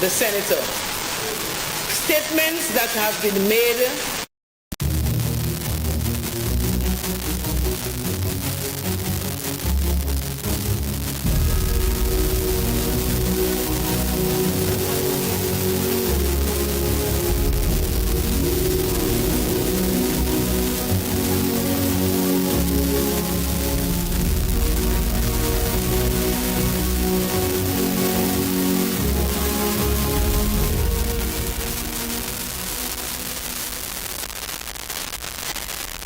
the senator. Statements that have been made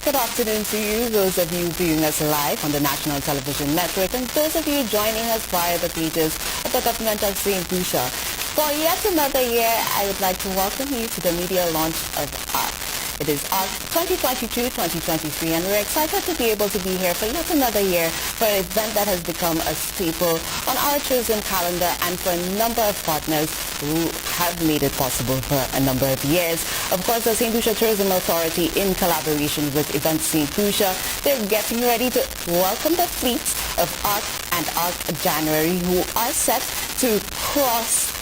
Good afternoon to you, those of you viewing us live on the National Television Network, and those of you joining us via the pages of the Government of St. Lucia. For yet another year, I would like to welcome you to the media launch of ARC. It is ARC 2022-2023, and we're excited to be able to be here for yet another year for an event that has become a staple on our tourism calendar and for a number of partners who have made it possible for a number of years. Of course, the St. Lucia Tourism Authority, in collaboration with Events St. Lucia, they're getting ready to welcome the fleets of ARC and ARC January, who are set to cross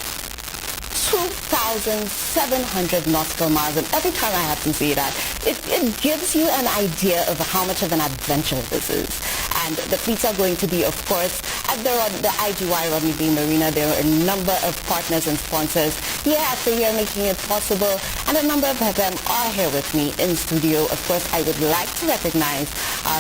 2,700 nautical miles, and every time I have to say that, it gives you an idea of how much of an adventure this is. And the fleets are going to be, of course, at the IGY Rodney Bay Marina. There are a number of partners and sponsors year after year making it possible, and a number of them are here with me in studio. Of course, I would like to recognize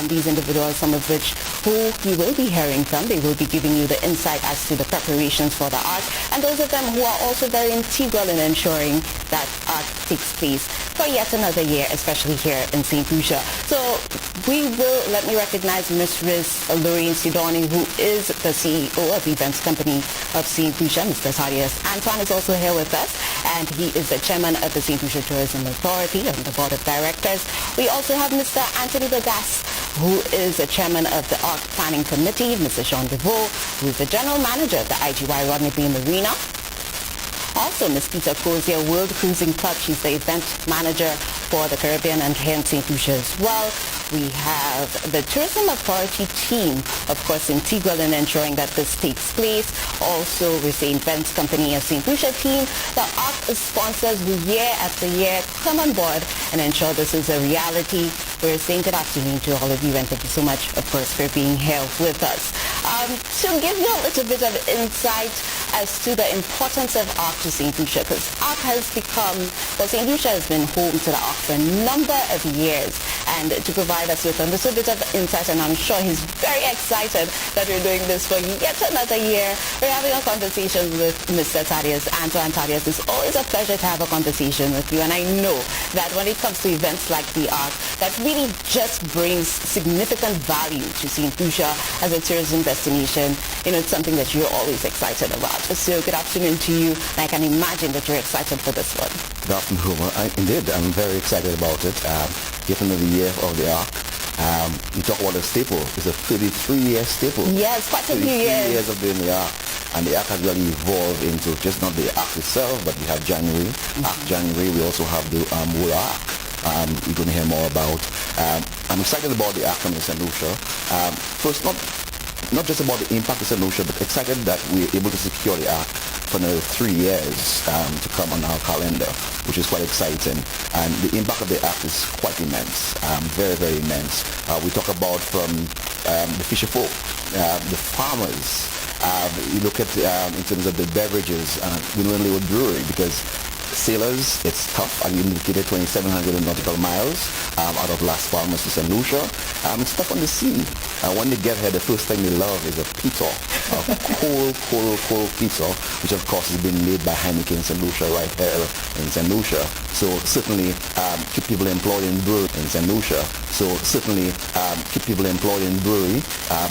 these individuals, some of which who you will be hearing from. They will be giving you the insight as to the preparations for the ARC, and those of them who are also very integral in ensuring that ARC takes place for yet another year, especially here in St. Lucia. So let me recognize Ms. Riz Lorraine Sidoni, who is the CEO of the events company of St. Lucia. Mr. Thaddeus Antoine is also here with us, and he is the chairman of the St. Lucia Tourism Authority on the board of directors. We also have Mr. Anthony Bagas, who is the chairman of the ARC Planning Committee, Mr. Sean DeVoe, who is the general manager of the IGY Rodney Bay Marina. Also, Ms. Peter Cozier, World Cruising Club. She's the event manager for the Caribbean and here in St. Lucia as well. We have the Tourism Authority team, of course, integral in ensuring that this takes place. Also, with the Events Company of St. Lucia team, the ARC sponsors who year after year come on board and ensure this is a reality. We're saying good afternoon to all of you, and thank you so much, of course, for being here with us. To give you a little bit of insight as to the importance of ARC to St. Lucia, because ARC has become, well, St. Lucia has been home to the ARC for a number of years, and to provide us with a little bit of insight, and I'm sure he's very excited that we're doing this for yet another year. We're having a conversation with Mr. Thaddeus Antoine. Thaddeus, it's always a pleasure to have a conversation with you, and I know that when it comes to events like the ARC, that really just brings significant value to St. Lucia as a tourism destination. You know, it's something that you're always excited about. So good afternoon to you, and I can imagine that you're excited for this one. Good afternoon. Indeed, I'm very excited about it. Yet another year of the ARC. You talk about a staple. It's a 33-year staple. Yes, quite a few years. 33 years of doing the ARC. And the ARC has really evolved into just not the ARC itself, but we have January. ARC January. We also have the World ARC. You're going to hear more about. I'm excited about the ARC coming to St. Lucia. First, not just about the impact of St. Lucia, but excited that we're able to secure the ARC for another 3 years to come on our calendar, which is quite exciting. And the impact of the ARC is quite immense, very, very immense. We talk about from the fisher folk, the farmers. You look at in terms of the beverages, we know only with brewery, because sailors, it's tough, and you indicated 2,700 nautical miles out of Las Palmas to St. Lucia. It's tough on the sea. When they get here, the first thing they love is a pizza, a cold pizza, which of course has been made by Heineken St. Lucia right here in St. Lucia. So certainly keep people employed in brewery in St. Lucia. So certainly keep people employed in brewery.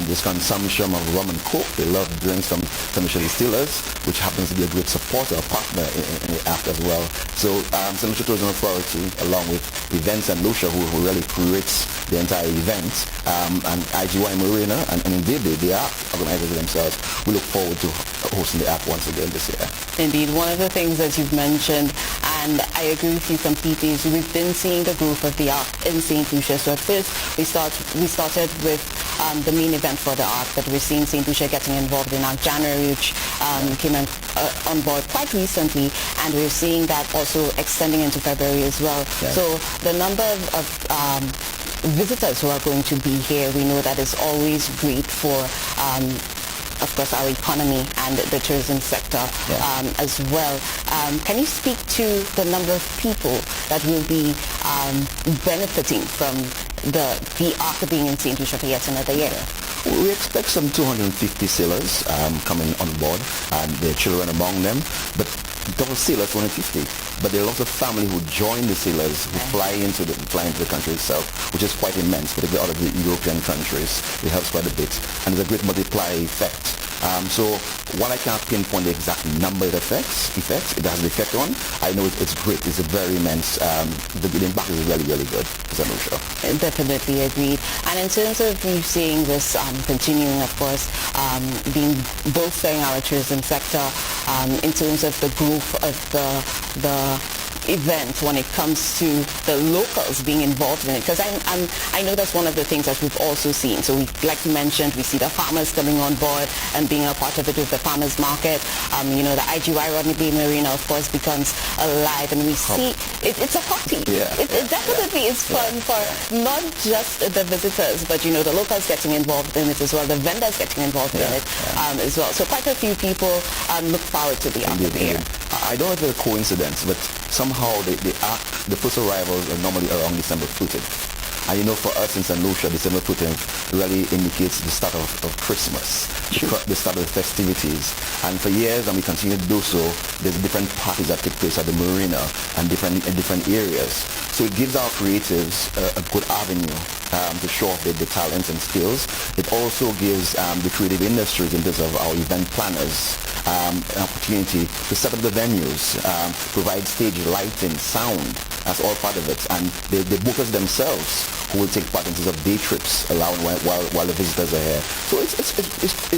This consumption of rum and coke, they love drinks from St. Lucia Distillers, which happens to be a great supporter, partner in the ARC as well. So St. Lucia Tourism Authority, along with Events St. Lucia, who really creates the entire event, and IGY Marina, and indeed the ARC organizers themselves, we look forward to hosting the ARC once again this year. Indeed, one of the things that you've mentioned, and I agree with you completely, is we've been seeing the growth of the ARC in St. Lucia. So at first we started with the main event for the Ark, but we're seeing St. Lucia getting involved in Ark January, which came on board quite recently, and we're seeing that also extending into February as well. Yes. So the number of visitors who are going to be here, we know that is always great for of course, our economy and the tourism sector as well. Can you speak to the number of people that will be benefiting from the Ark being in St. Lucia for yet another year? We expect some 250 sailors coming on board, and their children among them. But total sailors 250. But there are lots of family who join the sailors who fly into the country itself, which is quite immense, particularly out of the European countries. It helps quite a bit, and there's a great multiplier effect. So while I can't pinpoint the exact number it affects, it has an effect on, I know it's great. It's a very immense, the impact is really, really good, as I'm sure. Definitely agreed. And in terms of you seeing this continuing, of course, bolstering our tourism sector, in terms of the growth of the event when it comes to the locals being involved in it, because I know that's one of the things that we've also seen. So we, like you mentioned, we see the farmers coming on board and being a part of it with the farmers market. The IGY Rodney Bay Marina, of course, becomes alive, and we see it's a party. Yeah. It definitely is fun for not just the visitors, but the locals getting involved in it as well, the vendors getting involved in it as well. So quite a few people look forward to the Ark of the Year. I don't know if it's a coincidence, but somehow the first arrivals are normally around December 15th. And for us in St. Lucia, December 15th really indicates the start of Christmas, the start of the festivities. And for years, and we continue to do so, there's different parties that take place at the marina and different areas. So it gives our creatives a good avenue to show off their talents and skills. It also gives the creative industries, in terms of our event planners, an opportunity to set up the venues, provide stage lighting, sound. That's all part of it. And the bookers themselves who will take part in terms of day trips while the visitors are here. So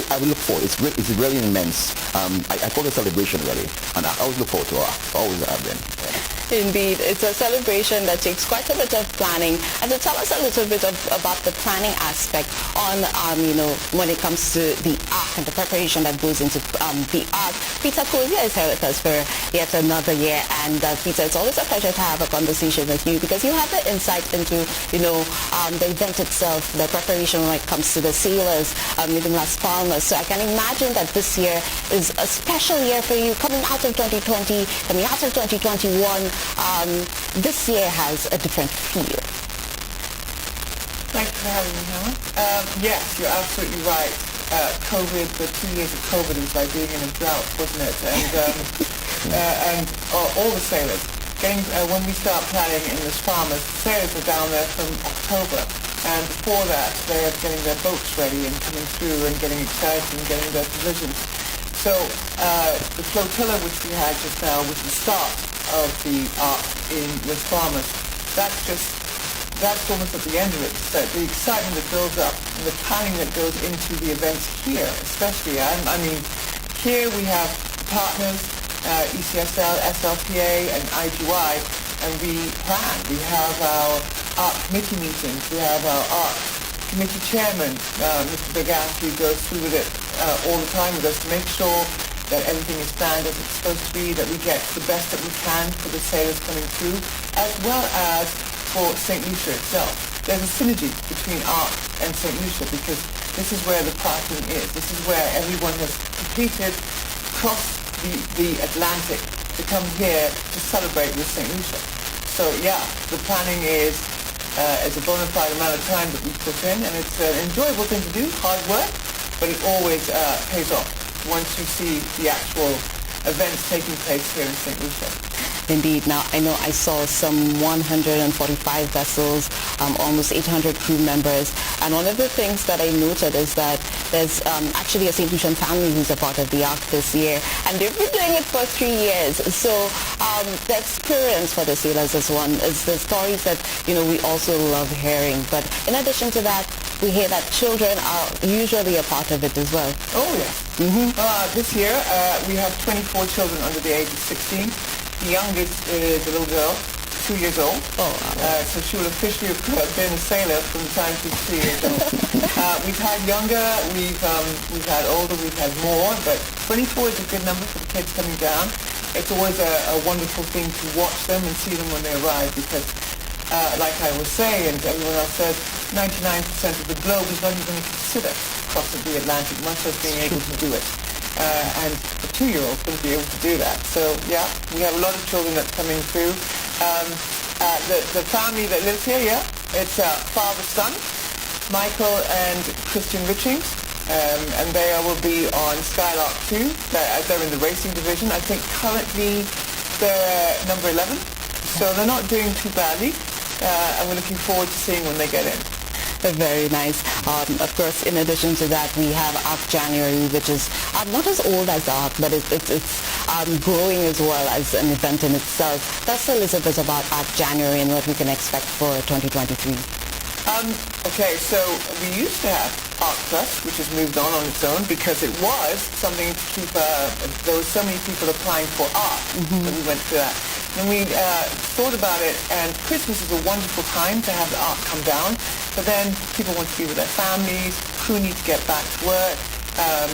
I will look forward. It's great. It's really immense. I call it a celebration really, and I always look forward to it. Always have been. Indeed, it's a celebration that takes quite a bit of planning. And to tell us a little bit about the planning aspect on, when it comes to the Ark and the preparation that goes into the Ark, Peter Kozia is here with us for yet another year. And Peter, it's always a pleasure to have a conversation with you, because you have the insight into, the event itself, the preparation when it comes to the sailors leaving Las Palmas. So I can imagine that this year is a special year for you, coming out of 2020, coming out of 2021. This year has a different feel. Thanks for having me, Helen. Yes, you're absolutely right. COVID, the 2 years of COVID was like being in a drought, wasn't it? And all the sailors. When we start planning in Las Palmas, sailors are down there from October. And before that, they're getting their boats ready and coming through and getting excited and getting their provisions. So the flotilla which we had just now was the start of the Ark in Las Palmas. That's almost at the end of it. So the excitement that builds up and the planning that goes into the events here, especially. Here we have partners, ECSL, SLPA, and IGY, and we plan. We have our Ark committee meetings. We have our Ark committee chairman, Mr. Begath, who goes through with it all the time with us to make sure that everything is planned as it's supposed to be, that we get the best that we can for the sailors coming through, as well as for St. Lucia itself. There's a synergy between Ark and St. Lucia, because this is where the parking is. This is where everyone has competed across the Atlantic to come here to celebrate with St. Lucia. So yeah, the planning is a bona fide amount of time that we put in, and it's an enjoyable thing to do, hard work, but it always pays off once you see the actual events taking place here in St. Lucia. Indeed. Now, I know I saw some 145 vessels, almost 800 crew members. And one of the things that I noted is that there's actually a St. Lucian family who's a part of the Ark this year. And they've been doing it for 3 years. So the experience for the sailors is the stories that, we also love hearing. But in addition to that, we hear that children are usually a part of it as well. Oh, yes. Mm-hmm. This year, we have 24 children under the age of 16. The youngest is a little girl, 2 years old. Oh, wow. So she will officially have been a sailor from the time she was 2 years old. We've had younger, we've had older, we've had more, but 24 is a good number for the kids coming down. It's always a wonderful thing to watch them and see them when they arrive because, like I was saying, and everyone else says, 99% of the globe is not even going to consider crossing the Atlantic, much less being able to do it. And a 2-year-old's going to be able to do that. So, yeah, we have a lot of children that's coming through. The family that lives here, yeah, it's father, son, Michael and Christian Richings. And they will be on Skylark 2. They're in the racing division. I think currently they're number 11. So they're not doing too badly. And we're looking forward to seeing when they get in. Very nice. Of course, in addition to that, we have ARC January, which is not as old as ARC, but it's growing as well as an event in itself. Tell us a little bit about ARC January and what we can expect for 2023. Okay, so we used to have ARC Plus, which has moved on its own because it was something to keep, there were so many people applying for ARC that we went through that. And we thought about it, and Christmas is a wonderful time to have the ARC come down, but then people want to be with their families, crew need to get back to work,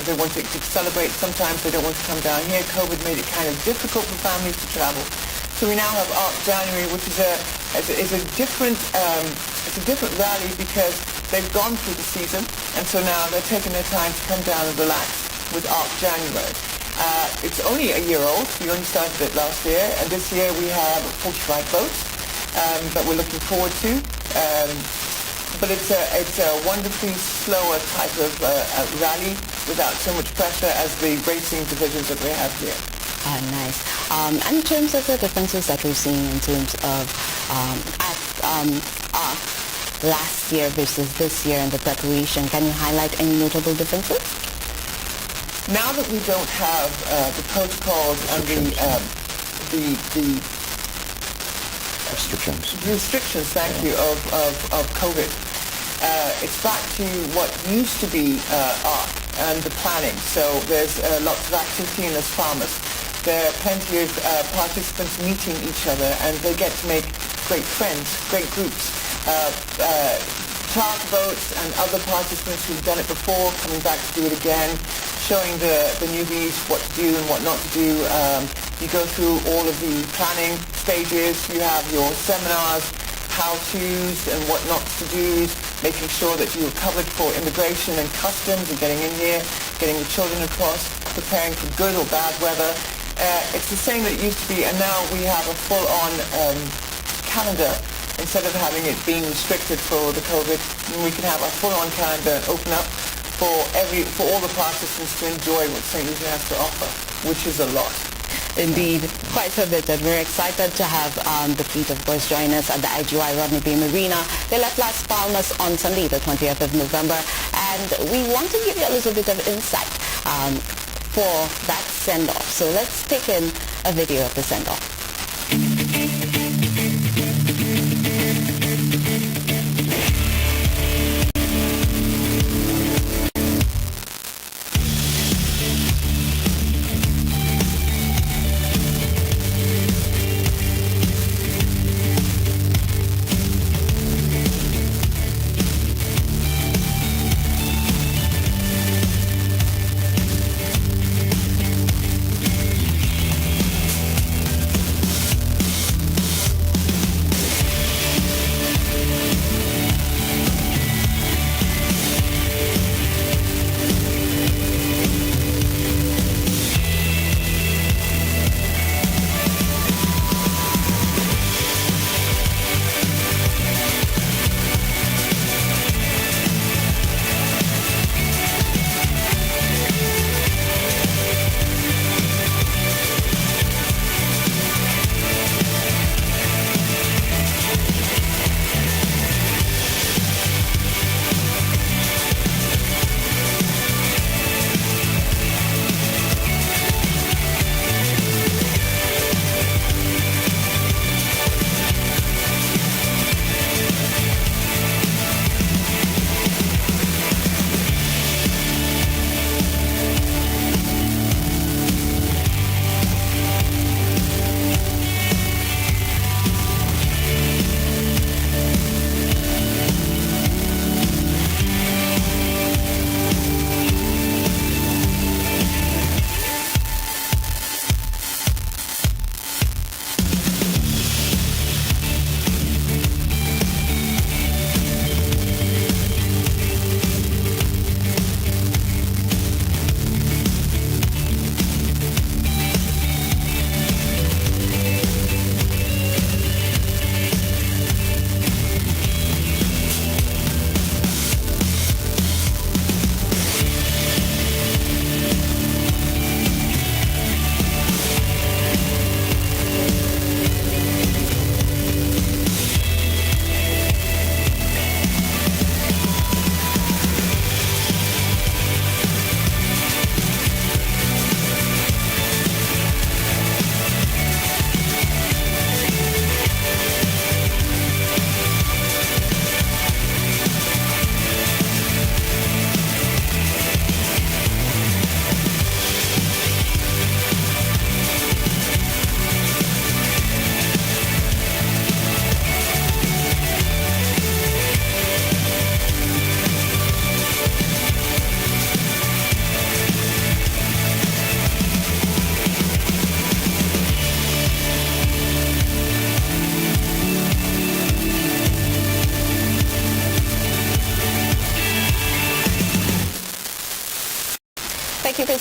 they want to celebrate, sometimes they don't want to come down here. COVID made it kind of difficult for families to travel. So we now have ARC January, which is a different rally because they've gone through the season, and so now they're taking their time to come down and relax with ARC January. It's only a year old. We only started it last year, and this year we have 45 boats that we're looking forward to. But it's a wonderfully slower type of rally without so much pressure as the racing divisions that we have here. Nice. And in terms of the differences that we're seeing in terms of ARC last year versus this year and the preparation, can you highlight any notable differences? Now that we don't have the protocols and the restrictions, thank you, of COVID, it's back to what used to be ARC and the planning. So there's lots of activity and there's farmers. There are plenty of participants meeting each other, and they get to make great friends, great groups. Charter boats and other participants who've done it before coming back to do it again, showing the newbies what to do and what not to do. You go through all of the planning stages. You have your seminars, how-tos and what not to do, making sure that you're covered for immigration and customs and getting in here, getting the children across, preparing for good or bad weather. It's the same that it used to be, and now we have a full-on calendar. Instead of having it being restricted for the COVID, we can have a full-on calendar and open up for all the participants to enjoy what St. Lucia has to offer, which is a lot. Indeed, quite a bit, and we're excited to have the fleet, of course, join us at the IGY Rodney Bay Marina. They left Las Palmas on Sunday, the 20th of November, and we want to give you a little bit of insight for that send-off. So let's take in a video of the send-off.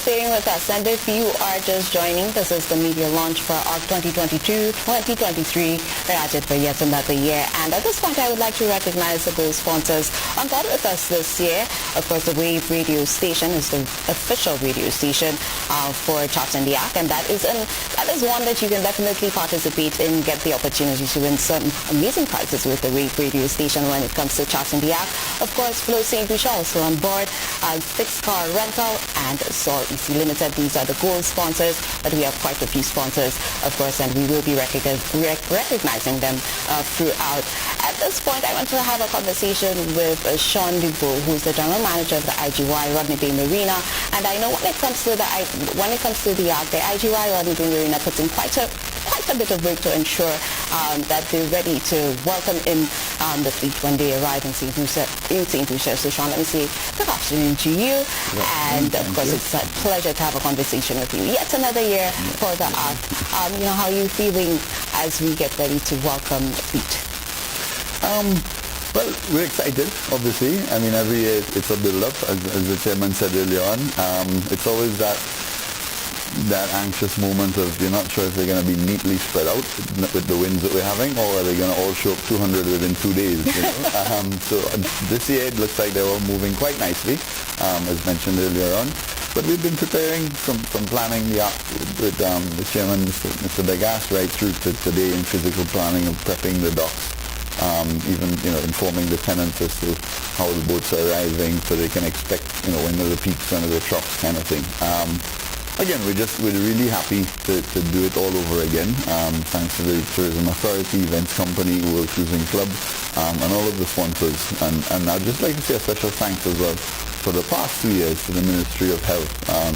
staying with us. And if you are just joining, this is the media launch for ARC 2022-2023. We're at it for yet another year. And at this point, I would like to recognize those sponsors on board with us this year. Of course, the Wave radio station is the official radio station for Charts in the Arc. And that is one that you can definitely participate in, get the opportunity to win some amazing prizes with the Wave radio station when it comes to Charts in the Arc. Of course, Flo St. Lucia also on board, Fixed Car Rental and Sol EC Limited. These are the gold sponsors, but we have quite a few sponsors, of course, and we will be recognizing them throughout. At this point, I want to have a conversation with Sean Dubois, who's the general manager of the IGY Rodney Bay Marina. And I know when it comes to the ARC, the IGY Rodney Bay Marina puts in quite a bit of work to ensure that they're ready to welcome in the fleet when they arrive in St. Lucia. So Sean, let me say good afternoon to you. And of course, it's a pleasure to have a conversation with you. Yet another year for the ARC. How are you feeling as we get ready to welcome the fleet? Well, we're excited, obviously. I mean, every year it's a build-up, as the chairman said earlier on. It's always that anxious moment of you're not sure if they're going to be neatly spread out with the winds that we're having, or are they going to all show up 200 within 2 days. So this year it looks like they're all moving quite nicely, as mentioned earlier on. But we've been preparing from planning the ARC with the chairman, Mr. Begas, right through to today in physical planning of prepping the docks. Even informing the tenants as to how the boats are arriving, so they can expect when are the peaks, when are the troughs, kind of thing. Again, we're really happy to do it all over again. Thanks to the Tourism Authority, Events Company, World Cruising Club, and all of the sponsors. And I'd just like to say a special thanks as well for the past 2 years to the Ministry of Health,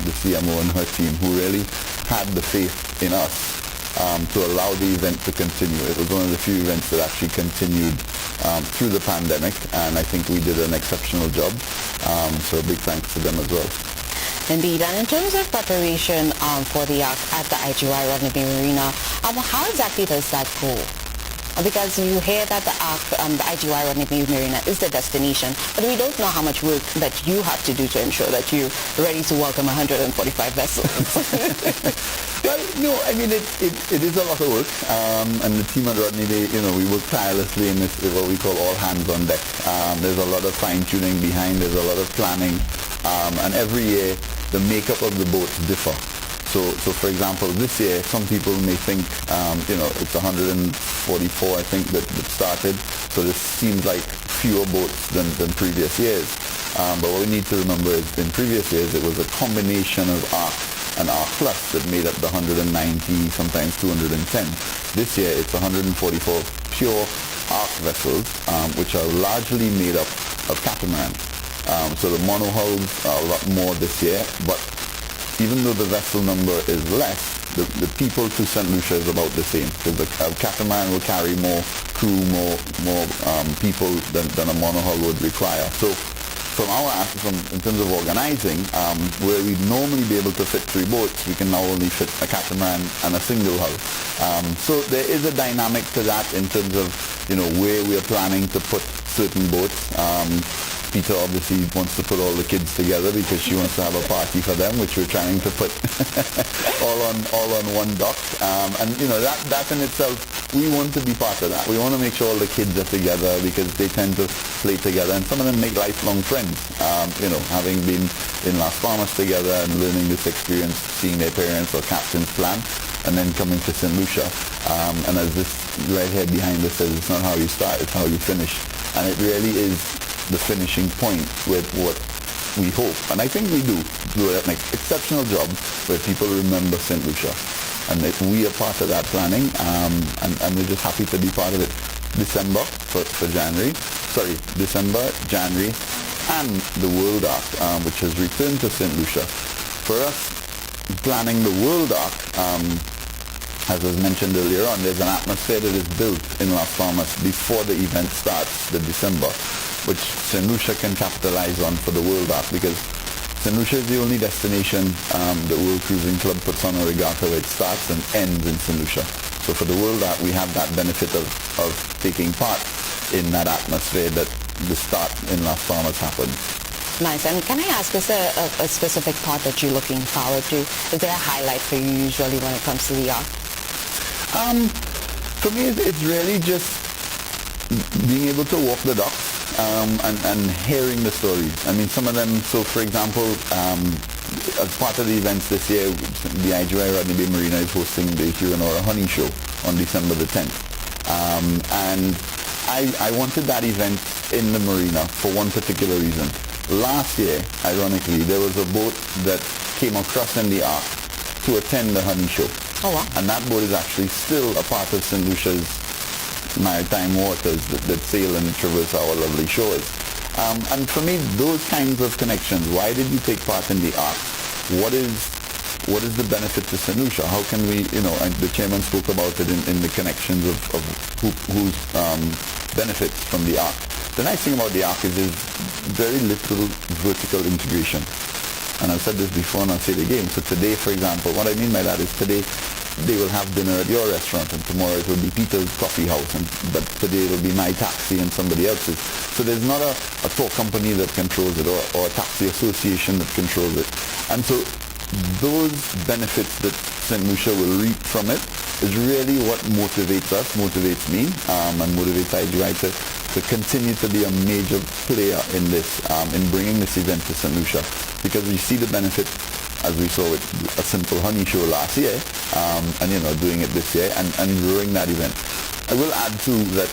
the CMO and her team, who really had the faith in us to allow the event to continue. It was one of the few events that actually continued through the pandemic, and I think we did an exceptional job. So a big thanks to them as well. Indeed, and in terms of preparation for the ARC at the IGY Rodney Bay Marina, how exactly does that go? Because you hear that the ARC, the IGY Rodney Bay Marina is the destination, but we don't know how much work that you have to do to ensure that you're ready to welcome 145 vessels. Well, no, I mean, it is a lot of work, and the team at Rodney Bay, we work tirelessly in this, what we call all hands on deck. There's a lot of fine-tuning behind, there's a lot of planning, and every year the makeup of the boats differ. So for example, this year, some people may think, it's 144, I think, that started. So this seems like fewer boats than previous years. But what we need to remember is in previous years, it was a combination of ARC and ARC Plus that made up the 190, sometimes 210. This year, it's 144 pure ARC vessels, which are largely made up of catamarans. So the monohulls are a lot more this year, but even though the vessel number is less, the people to St. Lucia is about the same, because a catamaran will carry more crew, more people than a monohull would require. So in terms of organizing, where we'd normally be able to fit 3 boats, we can now only fit a catamaran and a single hull. So there is a dynamic to that in terms of where we are planning to put certain boats. Peter obviously wants to put all the kids together because she wants to have a party for them, which we're trying to put all on one dock. And that in itself, we want to be part of that. We want to make sure all the kids are together because they tend to play together, and some of them make lifelong friends. Having been in Las Palmas together and learning this experience, seeing their parents or captains plan, and then coming to St. Lucia. And as this right here behind us says, it's not how you start, it's how you finish. And it really is the finishing point with what we hope, and I think we do an exceptional job where people remember St. Lucia, and that we are part of that planning, and we're just happy to be part of it. December, January, and the World ARC, which has returned to St. Lucia. For us, planning the World ARC, as was mentioned earlier on, there's an atmosphere that is built in Las Palmas before the event starts, the December, which St. Lucia can capitalize on for the World ARC, because St. Lucia is the only destination the World Cruising Club puts on a regatta where it starts and ends in St. Lucia. So for the World ARC, we have that benefit of taking part in that atmosphere that the start in Las Palmas happens. Nice. And can I ask, is there a specific part that you're looking forward to? Is there a highlight for you usually when it comes to the ARC? For me, it's really just being able to walk the docks and hearing the stories. I mean, some of them, so for example, as part of the events this year, the IGY Rodney Bay Marina is hosting the Huron-Ora Honey Show on December the 10th. And I wanted that event in the marina for one particular reason. Last year, ironically, there was a boat that came across in the Ark to attend the honey show. Oh, wow. And that boat is actually still a part of St. Lucia's maritime waters that sail and traverse our lovely shores. And for me, those kinds of connections, why did you take part in the Ark? What is the benefit to St. Lucia? How can we, and the chairman spoke about it in the connections of who's benefits from the Ark. The nice thing about the Ark is there's very little vertical integration. And I've said this before and I'll say it again. So today, for example, what I mean by that is today they will have dinner at your restaurant and tomorrow it will be Peter's Coffee House, but today it will be my taxi and somebody else's. So there's not a tour company that controls it or a taxi association that controls it. And so those benefits that St. Lucia will reap from it is really what motivates us, motivates me, and motivates IGY to continue to be a major player in this, in bringing this event to St. Lucia, because we see the benefit, as we saw with a simple honey show last year, and doing it this year and growing that event. I will add too that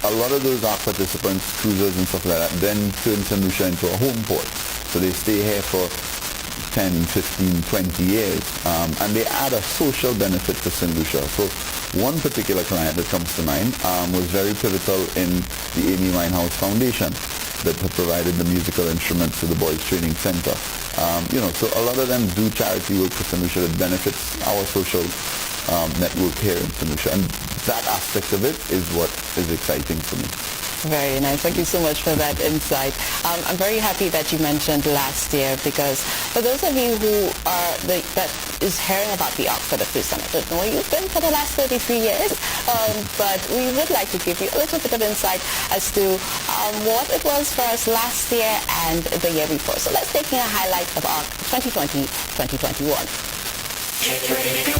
a lot of those ARC participants, cruisers and stuff like that, then turn St. Lucia into a home port. So they stay here for 10, 15, 20 years, and they add a social benefit to St. Lucia. So one particular client that comes to mind was very pivotal in the Amy Winehouse Foundation that had provided the musical instruments to the Boys Training Center. So a lot of them do charity work for St. Lucia that benefits our social network here in St. Lucia, and that aspect of it is what is exciting for me. Very nice. Thank you so much for that insight. I'm very happy that you mentioned last year, because for those of you who are that is hearing about the ARC for the first time, I don't know where you've been for the last 33 years, but we would like to give you a little bit of insight as to what it was for us last year and the year before. So let's take a highlight of ARC 2020-2021. Get ready to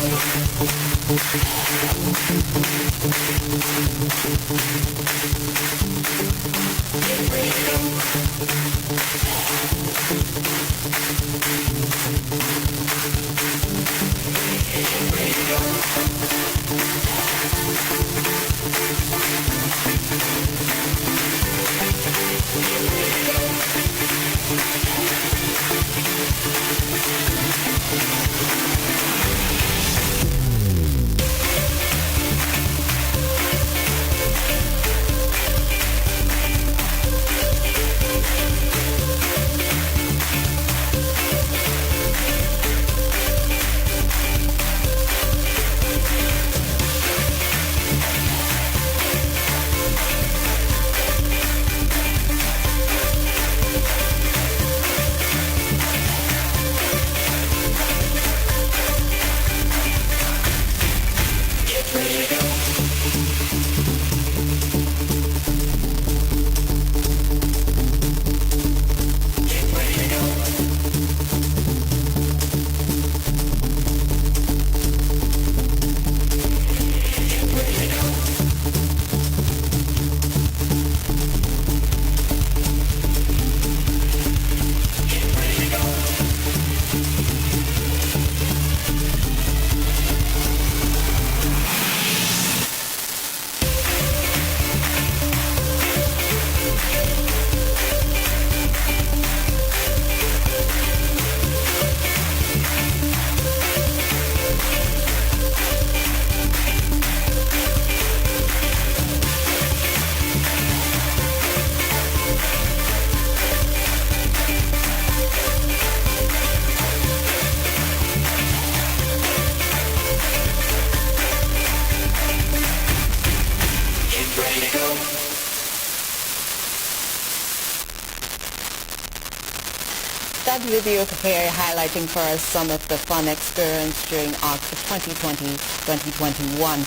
that video here highlighting for us some of the fun experience during ARC 2020-2021.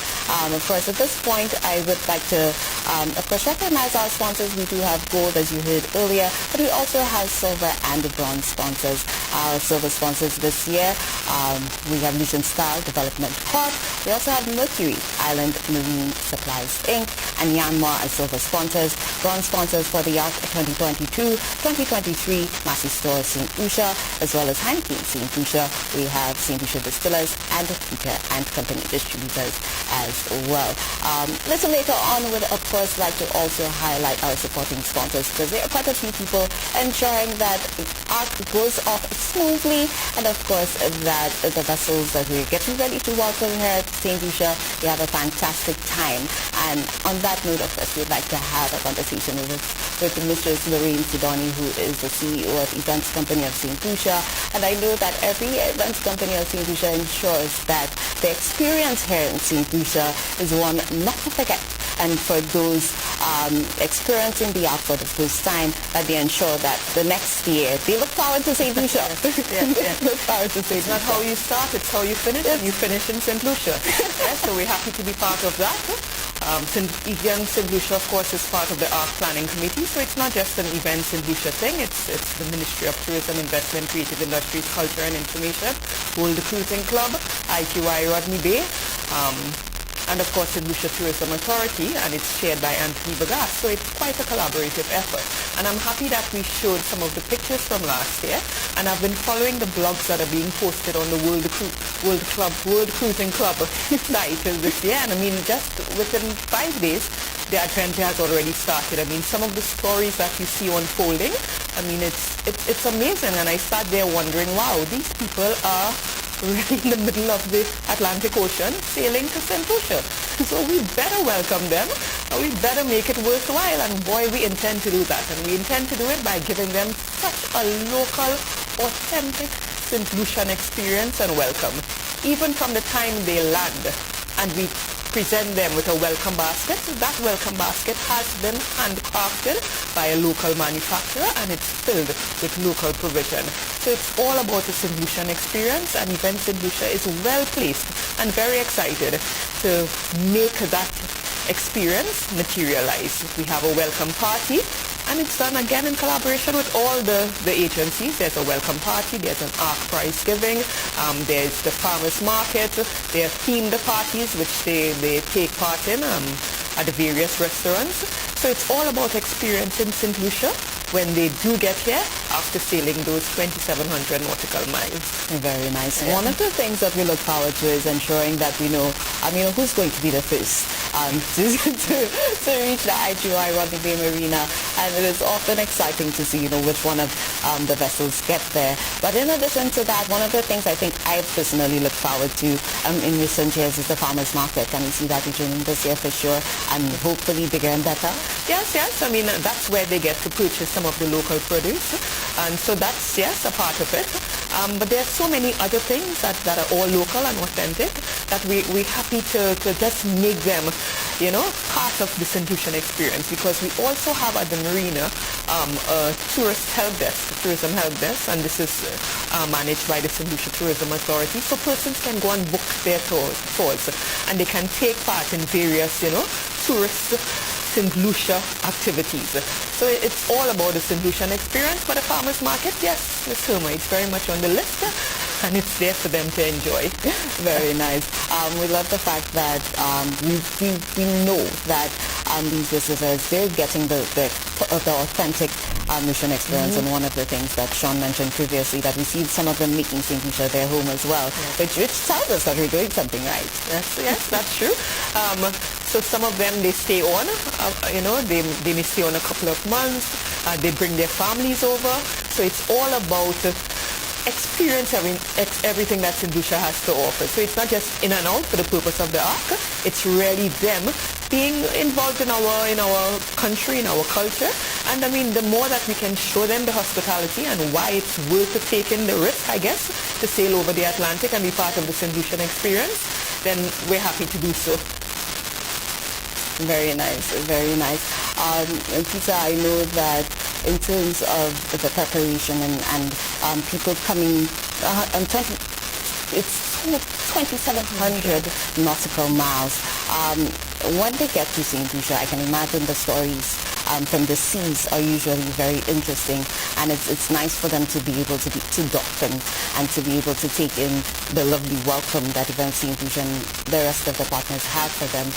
Of course, at this point, I would like to Of course, recognize our sponsors. We do have gold, as you heard earlier, but we also have silver and bronze sponsors. Our silver sponsors this year, we have Lucian Style Development Corp. We also have Mercury Island Marine Supplies Inc. and Yanmar as silver sponsors. Bronze sponsors for the ARC 2022-2023 Massey Store St. Lucia, as well as Heineken St. Lucia. We have St. Lucia Distillers and Peter and Company Distributors as well. Little later on, we'd of course like to also highlight our supporting sponsors, because there are quite a few people ensuring that ARC goes off smoothly, and of course that the vessels that we're getting ready to welcome here at St. Lucia, we have a fantastic time. And on that note, of course, we'd like to have a conversation with Mrs. Lorraine Sidoni, who is the CEO of Events Company of St. Lucia. And I know that every Events Company of St. Lucia ensures that the experience here in St. Lucia is one not to forget. And for those experiencing the ARC for the first time, that they ensure that the next year they look forward to St. Lucia. Yes. Look forward to St. It's not how you start, it's how you finish, and you finish in St. Lucia. Yes, so we're happy to be part of that. Event St. Lucia, of course, is part of the ARC Planning Committee, so it's not just an Event St. Lucia thing, it's the Ministry of Tourism, Investment, Creative Industries, Culture and Information, World Cruising Club, IQI Rodney Bay, and of course St. Lucia Tourism Authority, and it's chaired by Anthony Bagas, so it's quite a collaborative effort. And I'm happy that we showed some of the pictures from last year, and I've been following the blogs that are being posted on the World Cruising Club site this year, and I mean, just within 5 days, the adventure has already started. I mean, some of the stories that you see unfolding, I mean, it's amazing, and I sat there wondering, wow, these people are really in the middle of the Atlantic Ocean sailing to St. Lucia. So we better welcome them, and we better make it worthwhile, and boy, we intend to do that. And we intend to do it by giving them such a local, authentic St. Lucian experience and welcome. Even from the time they land, and we present them with a welcome basket. That welcome basket has been handcrafted by a local manufacturer, and it's filled with local provision. So it's all about the St. Lucian experience, and Event St. Lucia is well placed and very excited to make that experience materialize. We have a welcome party, and it's done again in collaboration with all the agencies. There's a welcome party, there's an ARC prize giving, there's the farmers market, there are themed parties which they take part in at the various restaurants. So it's all about experiencing St. Lucia when they do get here after sailing those 2,700 nautical miles. Very nice. Yeah. One of the things that we look forward to is ensuring that we know, who's going to be the first to reach the IGY Rodney Bay Marina. And it is often exciting to see, which one of the vessels get there. But in addition to that, one of the things I think I personally look forward to in recent years is the farmers market. Can we see that returning this year for sure, and hopefully bigger and better? Yes. I mean, that's where they get to purchase some of the local produce. And so that's, yes, a part of it. But there are so many other things that are all local and authentic that we're happy to just make them, part of the St. Lucian experience, because we also have at the marina a tourism help desk, and this is managed by the St. Lucia Tourism Authority. So persons can go and book their tours, and they can take part in various, tourist St. Lucia activities. So it's all about the St. Lucian experience, but the farmers market, yes, Ms. Hilma, it's very much on the list, and it's there for them to enjoy. Very nice. We love the fact that we know that these visitors, they're getting the authentic mission experience. And one of the things that Sean mentioned previously, that we see some of them making St. Lucia their home as well, which tells us that we're doing something right. Yes, that's true. So some of them, they stay on, they may stay on a couple of months, they bring their families over. So it's all about experience everything that St. Lucia has to offer. So it's not just in and out for the purpose of the ARC, it's really them being involved in our country, in our culture. And I mean, the more that we can show them the hospitality and why it's worth taking the risk, I guess, to sail over the Atlantic and be part of the St. Lucian experience, then we're happy to do so. Very nice, very nice. Peter, I know that in terms of the preparation and people coming, it's 2,700 nautical miles. when they get to St. Lucia, I can imagine the stories from the seas are usually very interesting, and it's nice for them to be able to dock and to be able to take in the lovely welcome that Event St. Lucia and the rest of the partners have for them.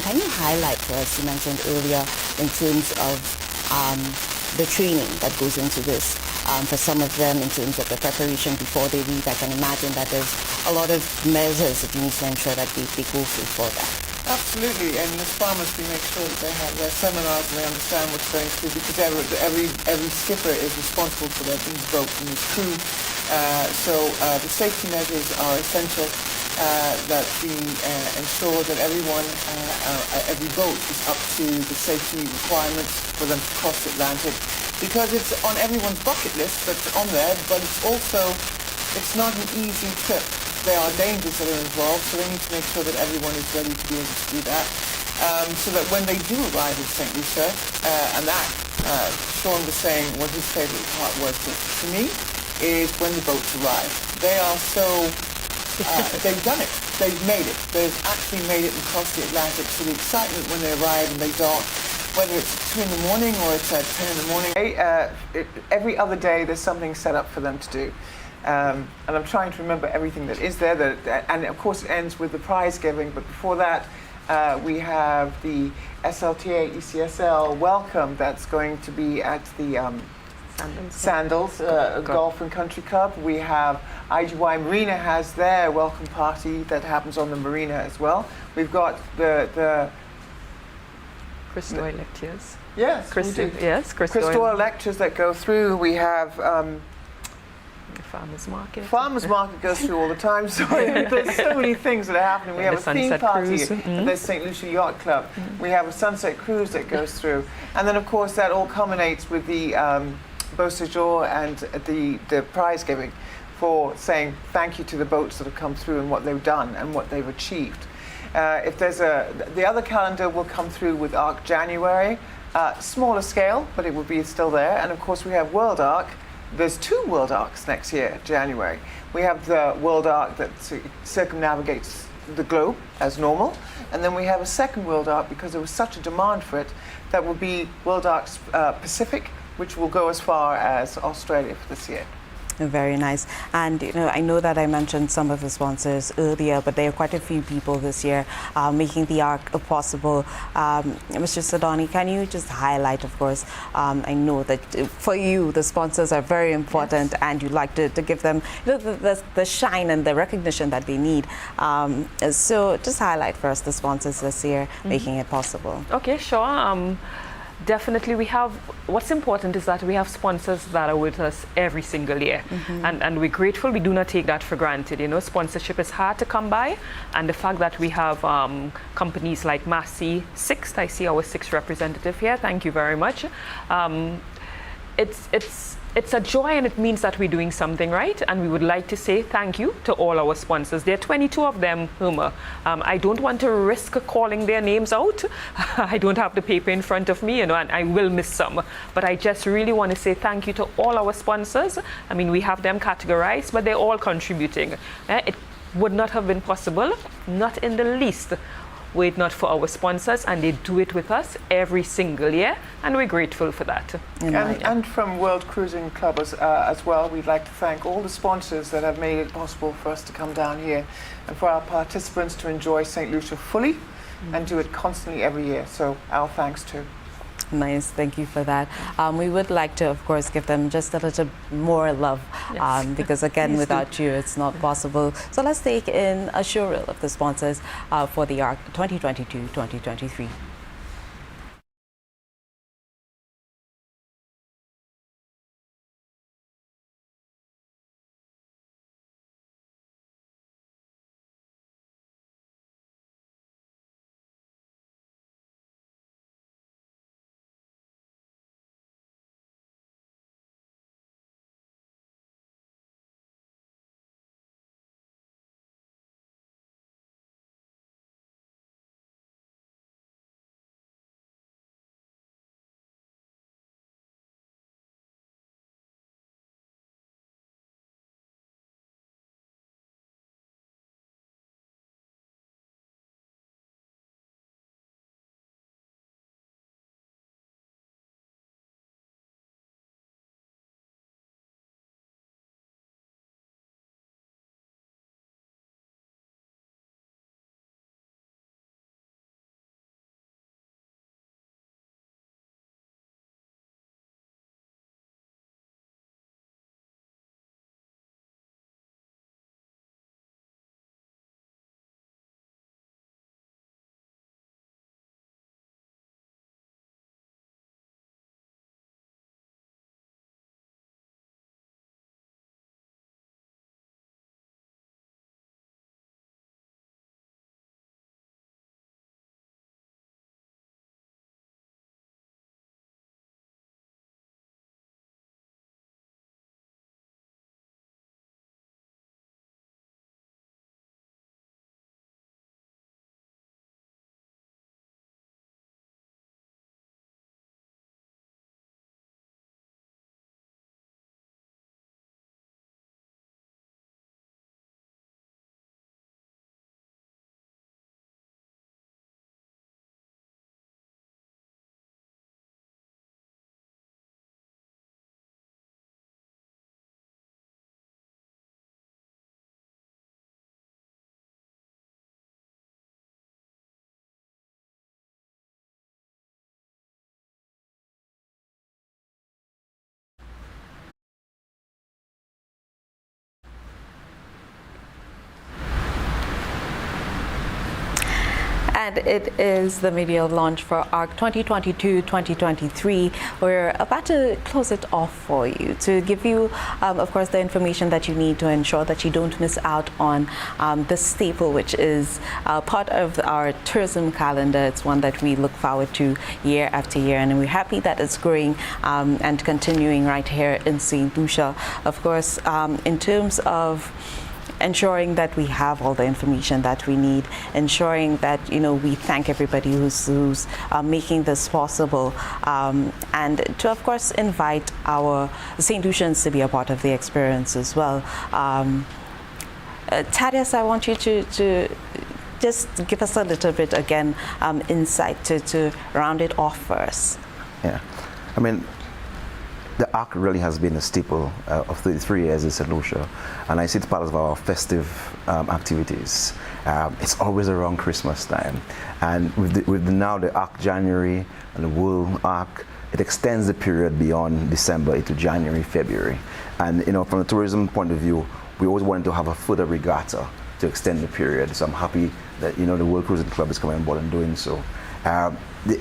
Can you highlight for us, you mentioned earlier, in terms of the training that goes into this? For some of them, in terms of the preparation before they leave, I can imagine that there's a lot of measures that you need to ensure that they go through for that. Absolutely, and as farmers we make sure that they have their seminars and they understand what's going through, because every skipper is responsible for their boat and his crew. So the safety measures are essential, that we ensure that every boat is up to the safety requirements for them to cross the Atlantic, because it's on everyone's bucket list that's on there, but it's not an easy trip. There are dangers that are involved, so they need to make sure that everyone is ready to be able to do that. So that when they do arrive in St. Lucia, and that, Sean was saying what his favorite part was for me, is when the boats arrive. They are so, they've done it. They've made it. They've actually made it across the Atlantic. So the excitement when they arrive and they dock, whether it's 2 in the morning or it's at 10 in the morning, every other day there's something set up for them to do. And I'm trying to remember everything that is there, and of course it ends with the prize giving, but before that we have the SLTA ECSL welcome that's going to be at the Sandals Golf and Country Club. We have IGY Marina has their welcome party that happens on the marina as well. We've got the Chris Doyle lectures. Yes, Chris Doyle lectures that go through. We have Farmers Market. Farmers Market goes through all the time. So there's so many things that are happening. We have a theme party at the St. Lucia Yacht Club. We have a sunset cruise that goes through. And then, of course, that all culminates with the Beau Séjour and the prize giving for saying thank you to the boats that have come through and what they've done and what they've achieved. If there's the other calendar will come through with ARC January, smaller scale, but it will be still there. And, of course, we have World ARC. There's 2 World Arcs next year, January. We have the World Arc that circumnavigates the globe as normal, and then we have a second World Arc because there was such a demand for it that will be World Arcs Pacific, which will go as far as Australia for this year. Very nice. And I know that I mentioned some of the sponsors earlier, but there are quite a few people this year making the ARC possible. Mr. Sadani, can you just highlight, of course, I know that for you the sponsors are very important, yes, and you like to give them the shine and the recognition that they need. So just highlight for us the sponsors this year making it possible. Okay, sure. Definitely, what's important is that we have sponsors that are with us every single year, and we're grateful. We do not take that for granted. Sponsorship is hard to come by, and the fact that we have companies like Massey Sixt, I see our 6th representative here, thank you very much. It's a joy, and it means that we're doing something right, and we would like to say thank you to all our sponsors. There are 22 of them, Huma. I don't want to risk calling their names out. I don't have the paper in front of me, and I will miss some. But I just really want to say thank you to all our sponsors. I mean, we have them categorized, but they're all contributing. It would not have been possible, not in the least, were it not for our sponsors, and they do it with us every single year, and we're grateful for that. And from World Cruising Club as well, we'd like to thank all the sponsors that have made it possible for us to come down here and for our participants to enjoy St. Lucia fully and do it constantly every year. So our thanks too. Nice, thank you for that. We would like to, of course, give them just a little more love, yes, because again, without you, it's not possible. So let's take in a show reel of the sponsors for the ARC 2022-2023. And it is the media launch for ARC 2022-2023. We're about to close it off for you to give you, of course, the information that you need to ensure that you don't miss out on this staple, which is part of our tourism calendar. It's one that we look forward to year after year, and we're happy that it's growing and continuing right here in St. Lucia. Of course, in terms of ensuring that we have all the information that we need, ensuring that we thank everybody who's making this possible, and to of course invite our St. Lucians to be a part of the experience as well. Thaddeus, I want you to just give us a little bit again insight to round it off for us. Yeah, I mean, the ARC really has been a staple of 33 years in St. Lucia, and I see it part of our festive activities. It's always around Christmas time, and with now the ARC January and the World ARC, it extends the period beyond December into January, February. And from a tourism point of view, we always wanted to have a further regatta to extend the period. So I'm happy that the World Cruising Club is coming on board and doing so. The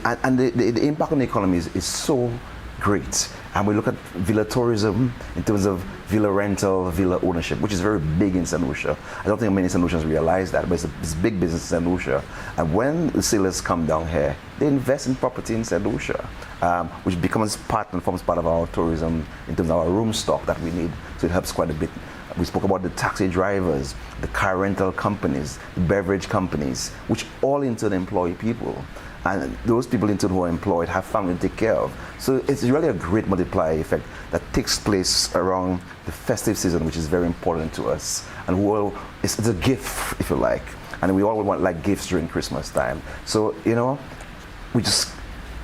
impact on the economy is so great. And we look at villa tourism in terms of villa rental, villa ownership, which is very big in St. Lucia. I don't think many St. Lucians realize that, but it's big business in St. Lucia. And when the sailors come down here, they invest in property in St. Lucia, which becomes part and forms part of our tourism in terms of our room stock that we need. So it helps quite a bit. We spoke about the taxi drivers, the car rental companies, the beverage companies, which all in turn employ people. And those people in turn who are employed have family to take care of. So it's really a great multiplier effect that takes place around the festive season, which is very important to us. And it's a gift, if you like. And we all want gifts during Christmas time. So, we're just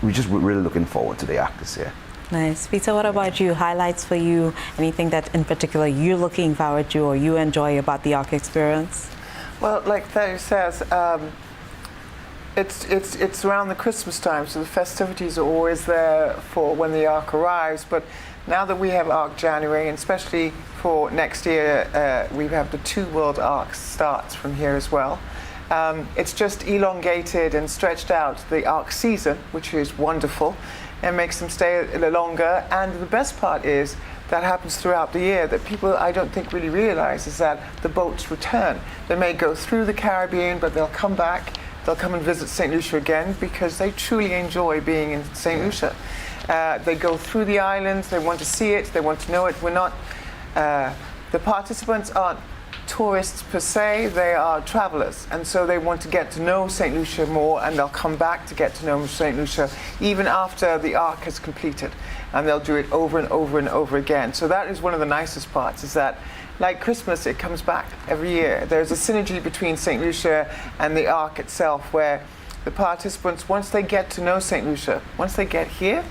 really looking forward to the ARC this year. Nice. Peter, what about you? Highlights for you? Anything that in particular you're looking forward to or you enjoy about the ARC experience? Well, like Thaddeus says, it's around the Christmas time, so the festivities are always there for when the ARC arrives. But now that we have ARC January, and especially for next year, we have the 2 World ARCs starts from here as well. It's just elongated and stretched out the ARC season, which is wonderful, and makes them stay a little longer. And the best part is that happens throughout the year that people, I don't think, really realize is that the boats return. They may go through the Caribbean, but they'll come back. They'll come and visit St. Lucia again because they truly enjoy being in St. Lucia. They go through the islands, they want to see it, they want to know it. We're not, the participants aren't tourists per se, they are travelers. And so they want to get to know St. Lucia more, and they'll come back to get to know St. Lucia even after the ARC is completed. And they'll do it over and over and over again. So that is one of the nicest parts, is that like Christmas, it comes back every year. There's a synergy between St. Lucia and the ARC itself, where the participants, once they get to know St. Lucia, once they get here,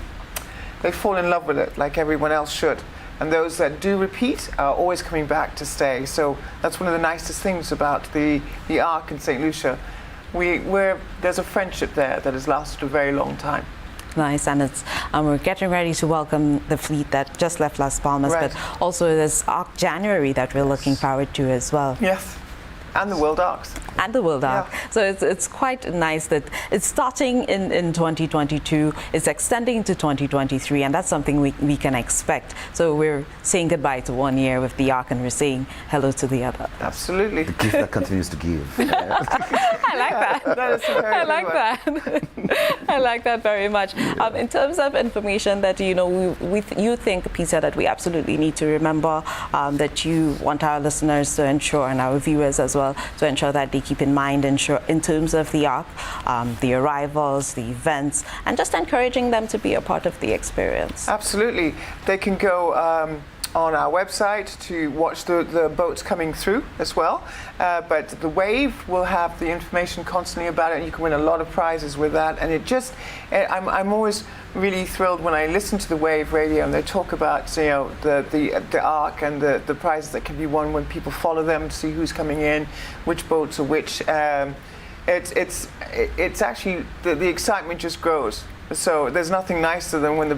they fall in love with it, like everyone else should. And those that do repeat are always coming back to stay. So that's one of the nicest things about the ARC in St. Lucia. There's a friendship there that has lasted a very long time. Nice, and we're getting ready to welcome the fleet that just left Las Palmas, right. But also there's ARC January that we're looking forward to as well. Yes, and the World ARCs. And the World ARC. Yeah. So it's quite nice that it's starting in 2022, it's extending to 2023, and that's something we can expect. So we're saying goodbye to 1 year with the ARC, and we're saying hello to the other. Absolutely. The gift that continues to give. I like that. That is a very I like that. I like that very much. In terms of information that you think, Peter, that we absolutely need to remember, that you want our listeners to ensure, and our viewers as well, to ensure that they keep in mind in terms of the ARC, the arrivals, the events, and just encouraging them to be a part of the experience. Absolutely. They can go on our website to watch the boats coming through as well. But the Wave will have the information constantly about it, and you can win a lot of prizes with that. And I'm always really thrilled when I listen to the Wave radio and they talk about the ARC and the prizes that can be won when people follow them to see who's coming in, which boats are which. It's actually the excitement just grows. So there's nothing nicer than when the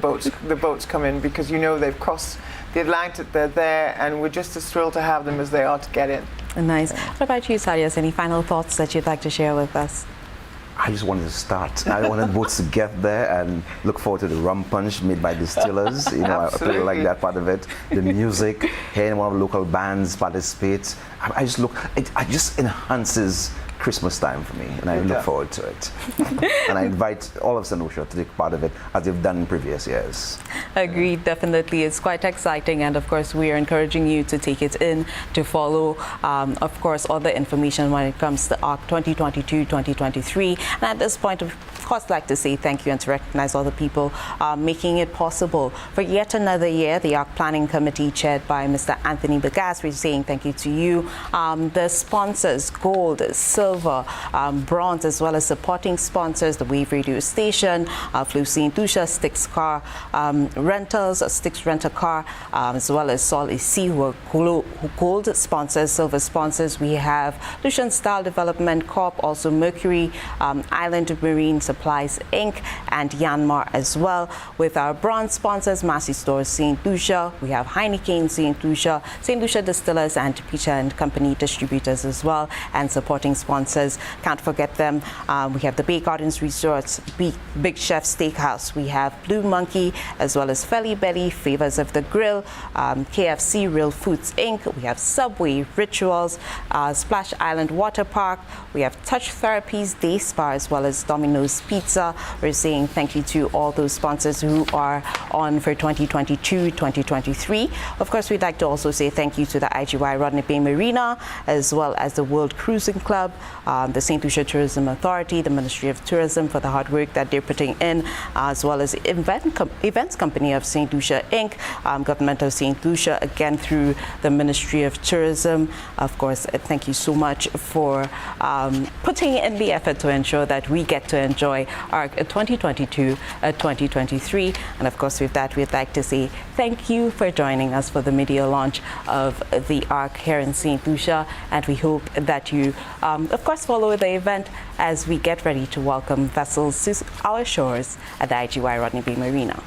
boats come in, because they've crossed the Atlantic, they're there, and we're just as thrilled to have them as they are to get in. Nice. What about you, Thaddeus? Any final thoughts that you'd like to share with us? I just wanted to start. I wanted boats to get there and look forward to the rum punch made by distillers. You know, I really like that part of it. The music, hearing one of the local bands participate. I just enhances Christmas time for me, and I look forward to it. And I invite all of St. Lucia to take part of it, as they've done in previous years. Agreed, definitely. It's quite exciting, and of course we are encouraging you to take it in, to follow, of course, all the information when it comes to ARC 2022-2023. And at this point, of course, I'd like to say thank you and to recognize all the people making it possible. For yet another year, the ARC Planning Committee, chaired by Mr. Anthony Bagas, we're saying thank you to you. The sponsors, gold, silver, bronze, as well as supporting sponsors, the Wave Radio Station, Flu St. Lucia, Sticks Car Rentals, Sticks Rent a Car, as well as Sol AC, who are gold sponsors. Silver sponsors, we have Lucian Style Development Corp, also Mercury, Island Marine Supplies Inc., and Yanmar as well. With our bronze sponsors, Massey Stores St. Lucia, we have Heineken St. Lucia Distillers, and Picha and Company Distributors as well, and supporting sponsors, can't forget them. We have the Bay Gardens Resorts, Big Chef Steakhouse, we have Blue Monkey, as well as Felly Belly, Favors of the Grill, KFC, Real Foods Inc., we have Subway, Rituals, Splash Island Water Park, we have Touch Therapies, Day Spa, as well as Domino's Pizza. We're saying thank you to all those sponsors who are on for 2022-2023. Of course, we'd like to also say thank you to the IGY Rodney Bay Marina, as well as the World Cruising Club, the St. Lucia Tourism Authority, the Ministry of Tourism for the hard work that they're putting in, as well as Events Company of St. Lucia Inc., Government of St. Lucia, again through the Ministry of Tourism. Of course, thank you so much for putting in the effort to ensure that we get to enjoy ARC 2022-2023. And of course, with that, we'd like to say thank you for joining us for the mid-year launch of the ARC here in St. Lucia. And we hope that you, of course, follow the event as we get ready to welcome vessels to our shores at the IGY Rodney Bay Marina.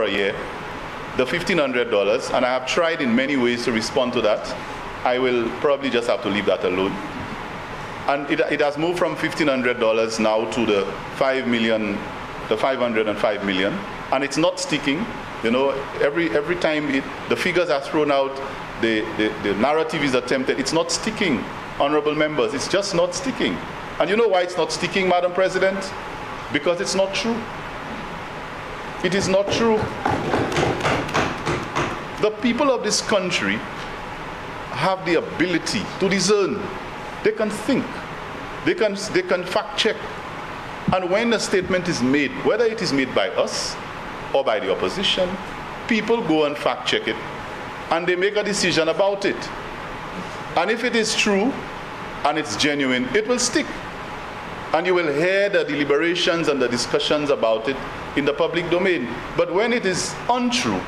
a year, the $1,500, and I have tried in many ways to respond to that. I will probably just have to leave that alone. And it has moved from $1,500 now to the 5 million, the 505 million, and it's not sticking. You know, every time the figures are thrown out, the narrative is attempted, it's not sticking, honorable members, it's just not sticking. And you know why it's not sticking, Madam President? Because it's not true. It is not true. The people of this country have the ability to discern. They can think. They can fact check. And when a statement is made, whether it is made by us or by the opposition, people go and fact check it and they make a decision about it. And if it is true and it's genuine, it will stick. And you will hear the deliberations and the discussions about it in the public domain. But when it is untrue,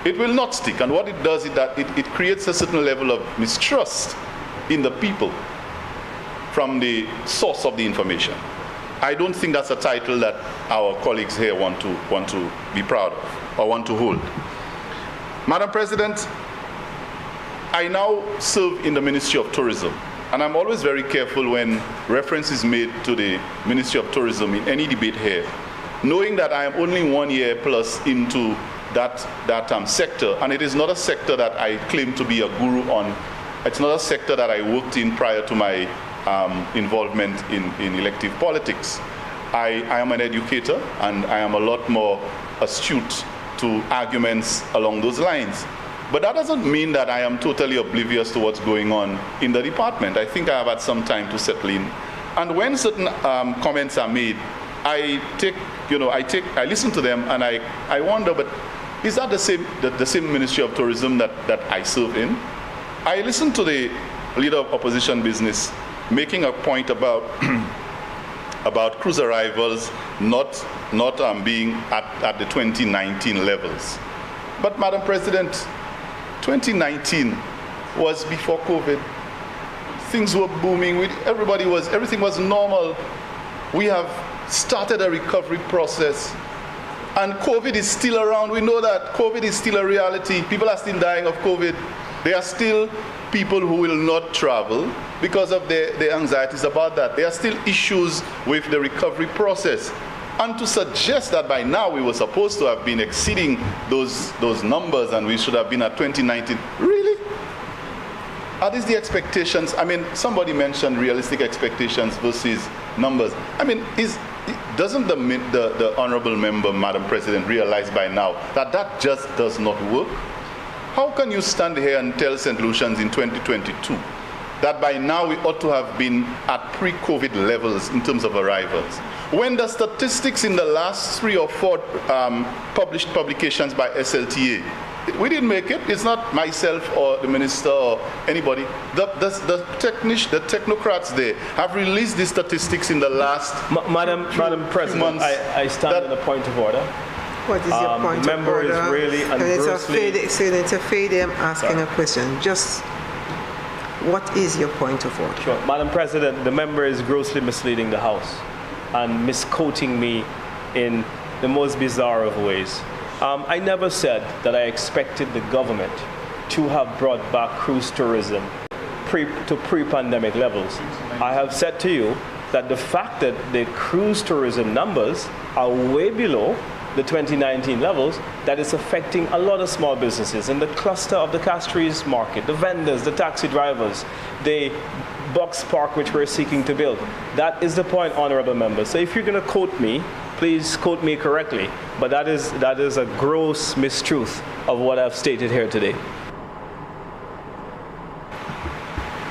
it will not stick. And what it does is that it creates a certain level of mistrust in the people from the source of the information. I don't think that's a title that our colleagues here want to be proud of or want to hold. Madam President, I now serve in the Ministry of Tourism, and I'm always very careful when reference is made to the Ministry of Tourism in any debate here, knowing that I am only 1 year plus into that sector, and it is not a sector that I claim to be a guru on. It's not a sector that I worked in prior to my involvement in elective politics. I am an educator, and I am a lot more astute to arguments along those lines. But that doesn't mean that I am totally oblivious to what's going on in the department. I think I have had some time to settle in. And when certain comments are made, I listen to them and I wonder, but is that the same Ministry of Tourism that I serve in? I listened to the leader of opposition business making a point about about cruise arrivals not being at the 2019 levels. But Madam President, 2019 was before COVID. Things were booming. Everything was normal. We have started a recovery process. And COVID is still around. We know that COVID is still a reality. People are still dying of COVID. There are still people who will not travel because of their anxieties about that. There are still issues with the recovery process. And to suggest that by now we were supposed to have been exceeding those numbers and we should have been at 2019, really? Are these the expectations? I mean, somebody mentioned realistic expectations versus numbers. I mean, doesn't the honorable member, Madam President, realize by now that just does not work? How can you stand here and tell St. Lucians in 2022 that by now we ought to have been at pre-COVID levels in terms of arrivals, when the statistics in the last 3 or 4 published publications by SLTA, we didn't make it. It's not myself or the minister or anybody. The technocrats there have released the statistics in the last Madam President, months. I stand on a point of order. What is your point of order? Member is really and grossly... So it's a fade. I'm asking a question. Just what is your point of order? Sure. Madam President, the member is grossly misleading the House and misquoting me in the most bizarre of ways. I never said that I expected the government to have brought back cruise tourism to pre-pandemic levels. I have said to you that the fact that the cruise tourism numbers are way below the 2019 levels, that is affecting a lot of small businesses in the cluster of the Castries market, the vendors, the taxi drivers, the box park which we're seeking to build. That is the point, honorable members. So if you're going to quote me, please quote me correctly, but that is a gross mistruth of what I've stated here today.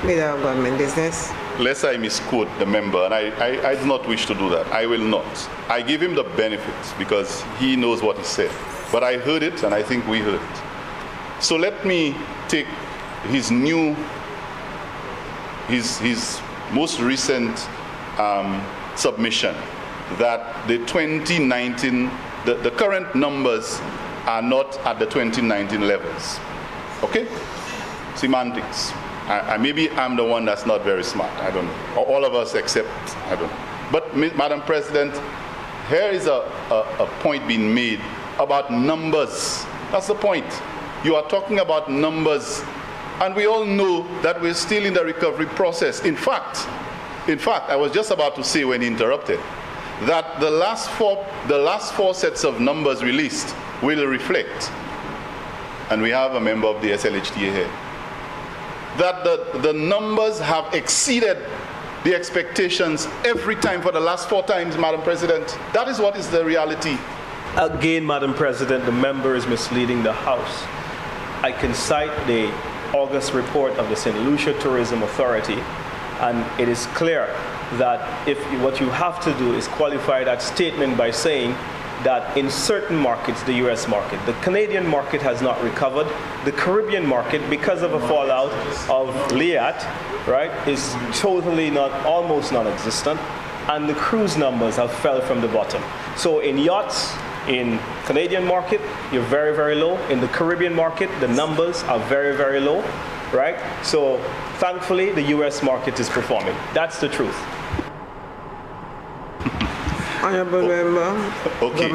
Leader of Government Business. Lest I misquote the member, and I do not wish to do that. I will not. I give him the benefits because he knows what he said. But I heard it, and I think we heard it. So let me take his most recent submission that the 2019, the current numbers are not at the 2019 levels. Okay? Semantics. Maybe I'm the one that's not very smart. I don't know. Or all of us except, I don't know. But Madam President, here is a point being made about numbers. That's the point. You are talking about numbers. And we all know that we're still in the recovery process. In fact, I was just about to say when he interrupted, that the last four sets of numbers released will reflect, and we have a member of the SLHTA here, that the numbers have exceeded the expectations every time for the last 4 times, Madam President. That is what is the reality. Again, Madam President, the member is misleading the House. I can cite the August report of the St. Lucia Tourism Authority, and it is clear that what you have to do is qualify that statement by saying that in certain markets, the U.S. market, the Canadian market has not recovered. The Caribbean market, because of a fallout of LIAT, right, is totally almost non-existent, and the cruise numbers have fell from the bottom. So in yachts, in Canadian market, you're very, very low. In the Caribbean market, the numbers are very, very low, right? So thankfully, the U.S. market is performing. That's the truth. Honorable Member, Okay.